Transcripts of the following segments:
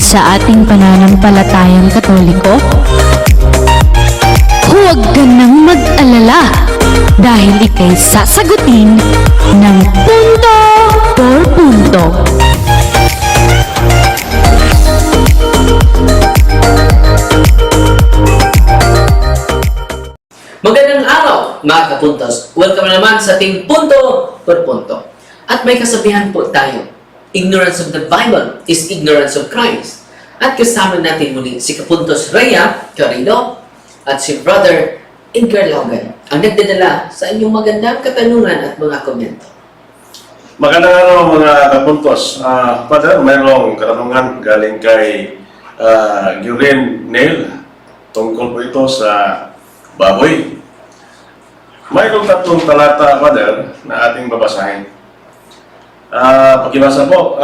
sa ating pananampalatayang Katoliko? Huwag ka nang mag-alala dahil ika'y sasagutin ng punto por punto. Magandang araw mga kapuntos. Welcome naman sa ating punto por punto. At may kasabihan po tayo, ignorance of the Bible is ignorance of Christ. At kasama natin muli si Kapuntos Rhea Carino at si Brother Edgar Logan ang nagdadala sa inyong magandang katanungan at mga komento. Magandang araw mga kapuntos. Father, mayroong katanungan galing kay Guren Neil. Tungkol po ito sa baboy. Mayroong tatlong talata, Father, na ating babasahin. Pakibasa po,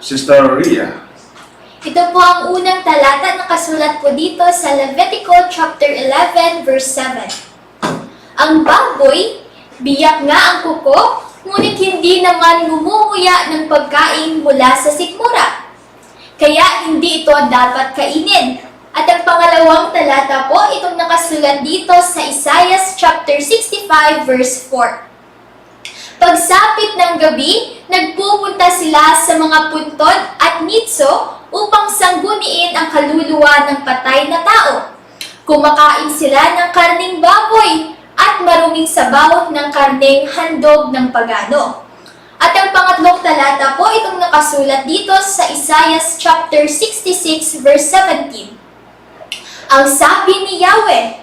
Sister Rhea. Ito po ang unang talata na kasulat po dito sa Levitico chapter 11 verse 7. Ang baboy, biyak nga ang kuko, ngunit hindi naman ngumunguya ng pagkain mula sa sikmura. Kaya hindi ito dapat kainin. At ang pangalawang talata po, itong nakasulat dito sa Isaiah chapter 65 verse 4. Pagsapit ng gabi, nagpupunta sila sa mga puntod at nitso upang sangguniin ang kaluluwa ng patay na tao. Kumakain sila ng karneng baboy at maruming sabaw ng karneng handog ng pagano. At ang pangatlong talata po, itong nakasulat dito sa Isaiah chapter 66 verse 17. Ang sabi ni Yahweh,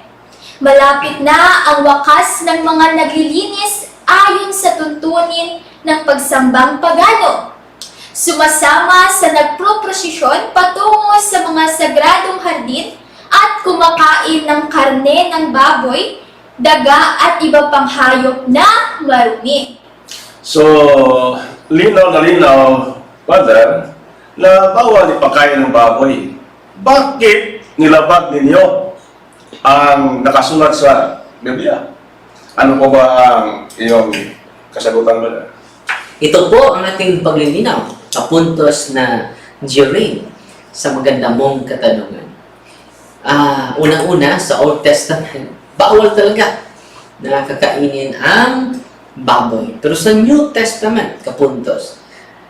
malapit na ang wakas ng mga naglilinis ayon sa tuntunin ng pagsambang pagano. Sumasama sa nagproprosisyon patungo sa mga sagradong hardin at kumakain ng karne ng baboy, daga at iba pang hayop na marumi. So, linaw na linaw, Father, na bawal ipakain ng baboy. Bakit nilabag ninyo ang nakasulat sa Biblia? Ano po ba ang iyong kasagutan, Brother? Ito po ang ating paglilinaw, Kapuntos na Jerry, sa maganda mong katanungan. Unang-una, sa Old Testament, bawal talaga na kakainin ang baboy. Pero sa New Testament, Kapuntos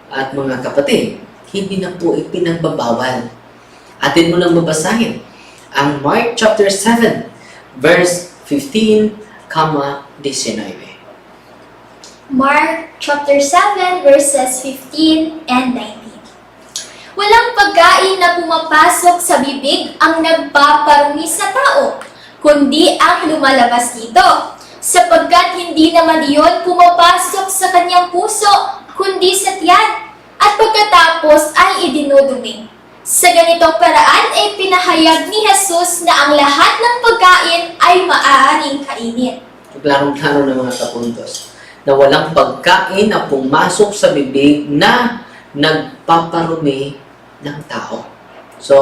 at mga kapatid, hindi na po ipinagbabawal. Atin mo nang babasahin ang Mark chapter 7, verse 15, 19. Mark chapter 7 verses 15 and 19. Walang pagkain na pumapasok sa bibig ang nagpaparumi sa tao, kundi ang lumalabas dito, sapagkat hindi naman iyon pumapasok sa kanyang puso, kundi sa tiyan, at pagkatapos ay idinudumi. Sa ganitong paraan ay pinahayag ni Jesus na ang lahat ng pagkain ay maaaring kainin. Klarong-klaro ng mga kapuntos na walang pagkain na pumasok sa bibig na nagpaparumi ng tao. So,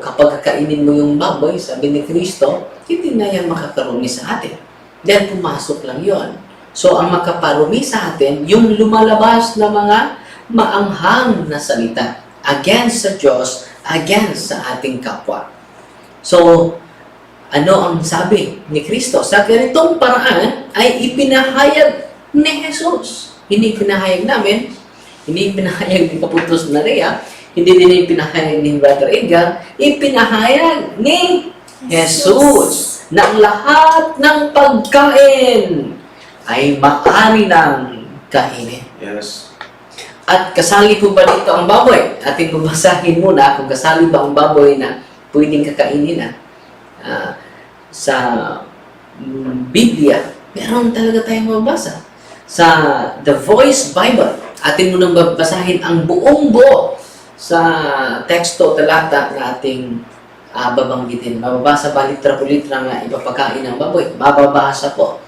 kapag kakainin mo yung baboy, sabi ni Kristo, hindi na yan makakarumi sa atin. Dahil pumasok lang yon. So, ang makaparumi sa atin, yung lumalabas na mga maanghang na salita against sa Diyos, against sa ating kapwa. So, ano ang sabi ni Kristo? Sa ganitong paraan ay ipinahayag ni Jesus. Hindi pinahayag namin, hindi pinahayag ni Kapuntos na Rhea, hindi din pinahayag ni Brother Edgar, ipinahayag ni Jesus na ang lahat ng pagkain ay maaari ng kainin. Yes. At kasali po ba dito ang baboy? Ating babasahin muna kung kasali ba ang baboy na pwedeng kakainin na. Sa Biblia, meron talaga tayong mabasa. Sa The Voice Bible, atin mo nang babasahin ang buong buo sa teksto talata na ating babanggitin. Mababasa ba litra po litra nga ipapakain ng baboy? Mababasa po.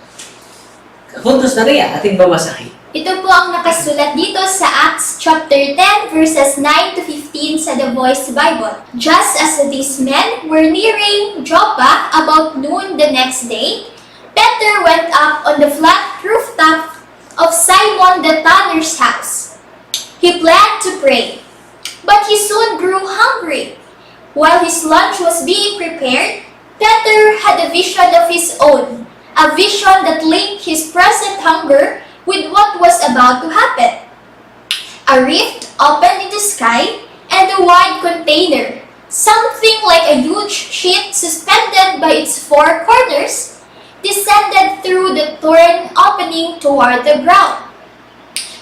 Kapuntos na Rhea, ating babasahin. Ito po ang nakasulat dito sa Acts chapter 10 verses 9 to 15 sa The Voice Bible. Just as these men were nearing Joppa about noon the next day, Peter went up on the flat rooftop of Simon the tanner's house. He planned to pray, But he soon grew hungry. While his lunch was being prepared, Peter had a vision of his own, a vision that linked his present hunger with what was about to happen. A rift opened in the sky, and a wide container, something like a huge sheet suspended by its four corners, descended through the torn opening toward the ground.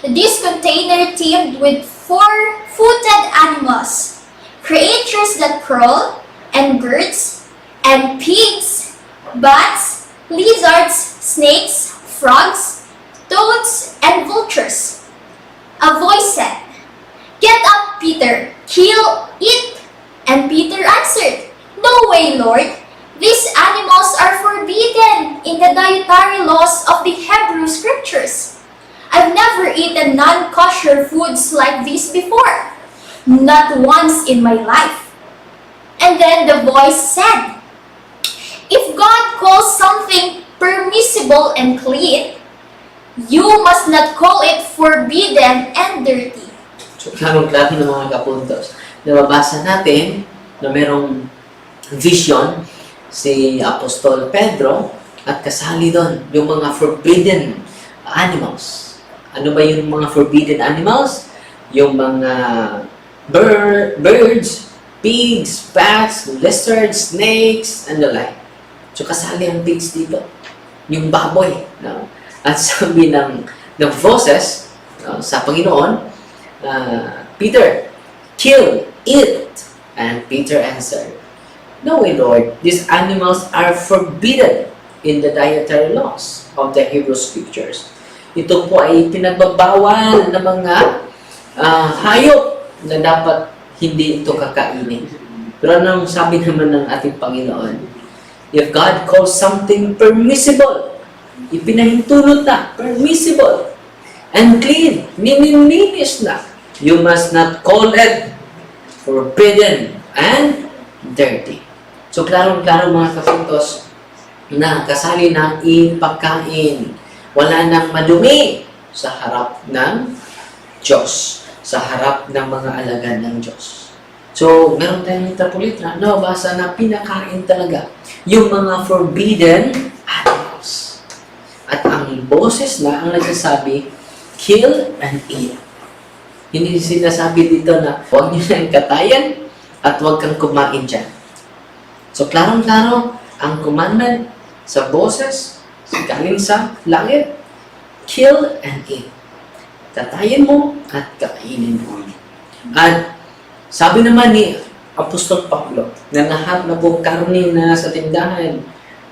This container teemed with four-footed animals, creatures that crawl, and birds, and pigs, bats, lizards, snakes, frogs, toads, and vultures. A voice said, "Get up, Peter, kill, eat." And Peter answered, "No way, Lord. These animals are forbidden in the dietary laws of the Hebrew scriptures. I've never eaten non-kosher foods like these before. Not once in my life." And then the voice said, "If God calls something permissible and clean, you must not call it forbidden and dirty." So, klaro-klaro ng mga kapuntos. Nababasa natin na merong vision si Apostol Pedro at kasali doon yung mga forbidden animals. Ano ba yung mga forbidden animals? Yung mga birds, pigs, bats, lizards, snakes, and the like. So kasali ang pigs dito. Yung baboy. No? At sabi ng voices sa Panginoon, Peter, kill, eat. And Peter answered, "No way, Lord. These animals are forbidden in the dietary laws of the Hebrew scriptures." Ito po ay pinagbabawal na mga hayop na dapat hindi ito kakainin. Pero anong sabi naman ng ating Panginoon? If God calls something permissible, ipinahintulot na, permissible, and clean, nililinis na, you must not call it forbidden and dirty. So, klaro-klaro mga kapuntos na kasali ng pagkain. Wala nang madumi sa harap ng Diyos, sa harap ng mga alagad ng Diyos. So, meron tayong interpolitra na basa na pinakain talaga yung mga forbidden animals. At ang boses na ang nagsasabi, kill and eat. Hindi sinasabi dito na huwag niyo na katayan at huwag kang kumain dyan. So, klarong-klaro, ang commandment sa boses, galing sa langit, kill and eat. Katayin mo at kainin mo. At sabi naman ni Apostol Pablo na lahat na po karne na sa tindahan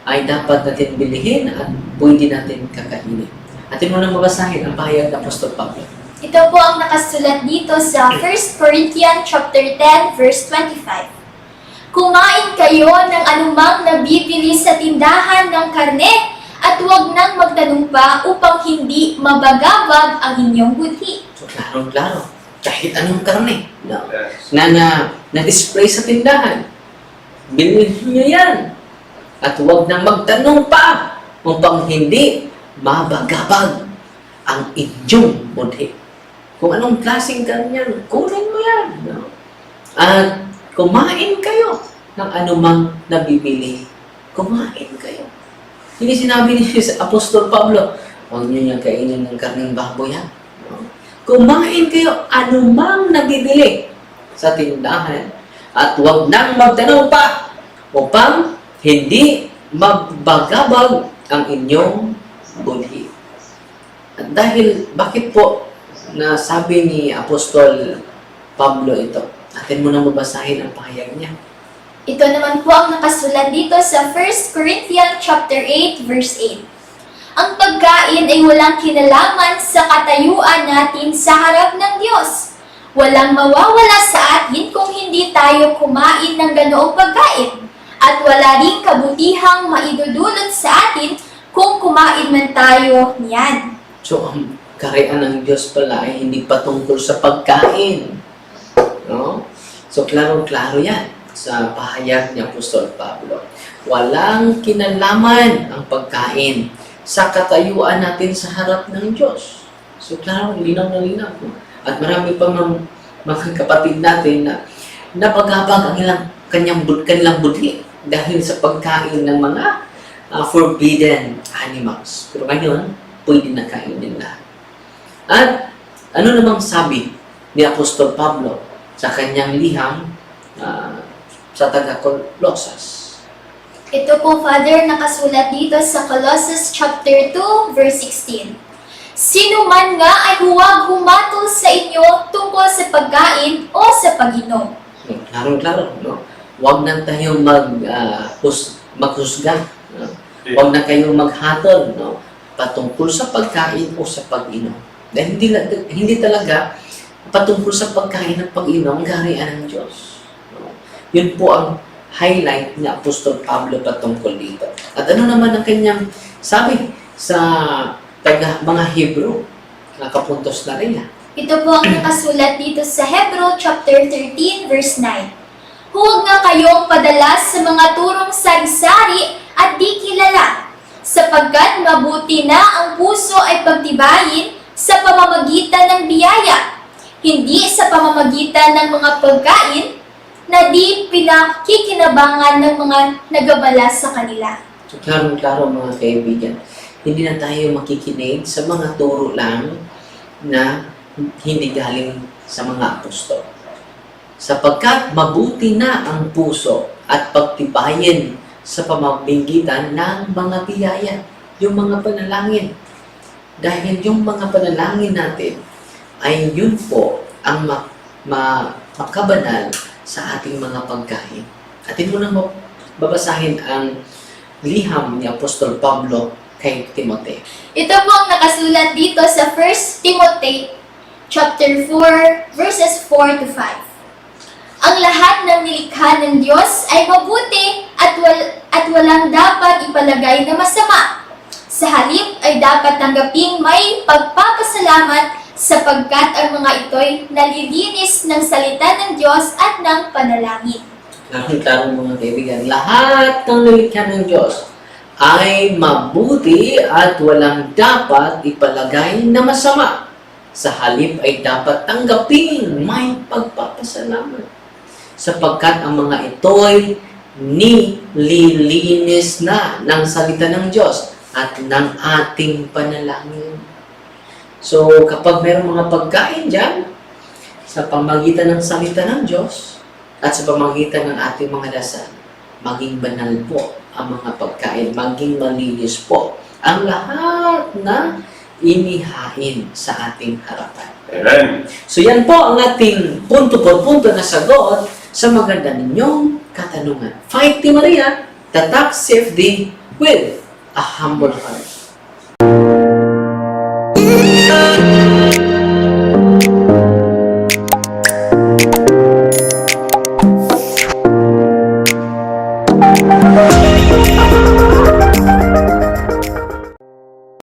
ay dapat natin bilihin at pwede natin kakainin. Atin mo nang mabasahin ang pahayag ng Apostol Pablo. Ito po ang nakasulat dito sa 1 Corinthians chapter 10 verse 25. "Kumain kayo ng anumang nabibili sa tindahan ng karne at huwag nang magtanong pa upang hindi mabagabag ang inyong budhi." So, klaro-klaro. Kahit anong karne Yes. na-display sa tindahan. Bilhin nyo yan. At huwag nang magtanong pa upang hindi mabagabag ang inyong budhi. Kung anong klaseng ganyan, kunin mo yan. No? At kumain kayo ng anumang nabibili. Kumain kayo. Hindi sinabi ni Apostol Pablo, huwag niyo niyang kainin ng karneng baboy yan. No? Kumain kayo anumang nabibili sa tindahan. At huwag nang magtanong pa upang hindi mabagabag ang inyong budhi. At dahil, bakit po na sabi ni Apostol Pablo ito? Atin mo na mabasahin ang pahayag niya. Ito naman po ang nakasulat dito sa 1 Corinthians chapter 8 verse 8. "Ang pagkain ay walang kinalaman sa katayuan natin sa harap ng Diyos. Walang mawawala sa atin kung hindi tayo kumain ng ganoong pagkain. At wala ring kabutihang maidudulot sa atin kung kumain man tayo niyan." So, ang kaharian ng Diyos pala ay hindi patungkol sa pagkain. No? So, klaro-klaro yan sa pahayag ni Apostol Pablo. Walang kinalaman ang pagkain sa katayuan natin sa harap ng Diyos. So, klaro, linaw na linaw. No? At marami pang mga kapatid natin na napaghabag ang kanilang budhi dahil sa pagkain ng mga forbidden animals. Pero ngayon, pwede na kainin lahat. At ano namang sabi ni Apostol Pablo sa kanyang liham sa taga-Colosas? Ito po, Father, nakasulat dito sa Colossus chapter 2, verse 16. Sino man nga ay huwag humatol sa inyo tungkol sa pagkain o sa pag-inom. Klaro-klaro, no? Huwag na tayong maghusga. No? Huwag na kayong maghatol, no? Patungkol sa pagkain o sa pag-inom. Dahil hindi talaga patungkol sa pagkain at pag-inom ang kaharian ng Diyos. No? Yun po ang highlight ni Apostol Pablo patungkol dito. At ano naman ang kanyang sabi sa mga Hebrew? Nakapuntos na rin. Ito po ang nakasulat dito sa Hebrew chapter 13, verse 9. Huwag nga kayong padalas sa mga turong sari-sari at di kilala, sapagkat mabuti na ang puso ay pagtibayin sa pamamagitan ng biyaya, hindi sa pamamagitan ng mga pagkain na di pinakikinabangan ng mga nagabala sa kanila. So, klaro-klaro mga kaibigan, hindi na tayo makikinig sa mga turo lang na hindi galing sa mga apostol. Sapagkat mabuti na ang puso at pagtibayin sa pamamagitan ng mga biyaya, yung mga panalangin. Dahil yung mga panalangin natin ay yun po ang makabanal sa ating mga pagkain. Atin mo nang babasahin ang liham ni Apostol Pablo kay Timoteo. Ito po ang nakasulat dito sa 1 Timothy chapter 4, verses 4 to 5. Ang lahat ng nilikha ng Diyos ay mabuti at walang dapat ipalagay na masama. Sa halip ay dapat tanggaping may pagpapasalamat sapagkat ang mga ito'y nalilinis ng salita ng Diyos at ng panalangin. Klaro mga kaibigan, lahat ng nilikha ng Diyos ay mabuti at walang dapat ipalagay na masama. Sa halip ay dapat tanggaping may pagpapasalamat. Sapagkat ang mga ito'y nililinis na ng salita ng Diyos at ng ating panalangin. So, kapag mayroong mga pagkain dyan, sa pamagitan ng salita ng Diyos at sa pamagitan ng ating mga dasal, maging banal po ang mga pagkain, maging malinis po ang lahat na inihain sa ating harapan. Amen. So yan po ang ating punto por punto na sagot sa maganda ninyong katanungan. Fight Team Maria, tatak CFD with a humble heart.